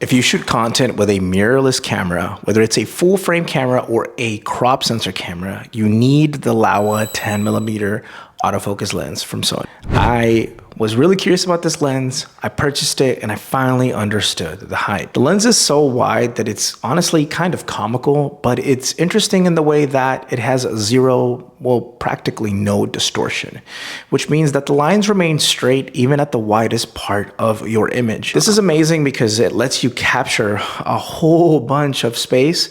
If you shoot content with a mirrorless camera, whether it's a full frame camera or a crop sensor camera, you need the Laowa 10mm autofocus lens from Sony. I was really curious about this lens. I purchased it and I finally understood the hype. The lens is so wide that it's honestly kind of comical, but it's interesting in the way that it has zero, well, practically no distortion, which means that the lines remain straight even at the widest part of your image. This is amazing because it lets you capture a whole bunch of space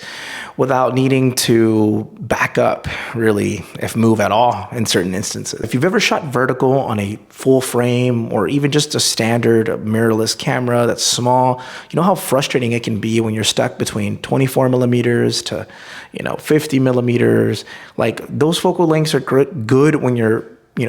without needing to back up, really, if move at all in certain instances. If you've ever shot vertical on a full frame or even just a standard mirrorless camera that's small, you know how frustrating it can be when you're stuck between 24mm to 50mm. Like, those focal lengths are good when you're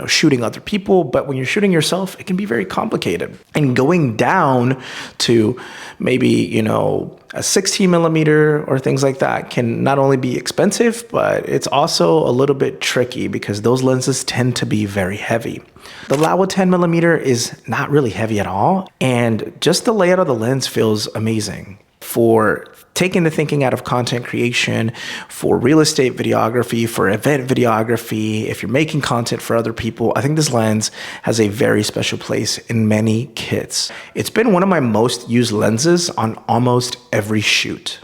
shooting other people, but when you're shooting yourself, it can be very complicated. And going down to maybe, a 16mm or things like that can not only be expensive, but it's also a little bit tricky because those lenses tend to be very heavy. The Laowa 10mm is not really heavy at all, and just the layout of the lens feels amazing. For taking the thinking out of content creation, for real estate videography, for event videography, if you're making content for other people, I think this lens has a very special place in many kits. It's been one of my most used lenses on almost every shoot.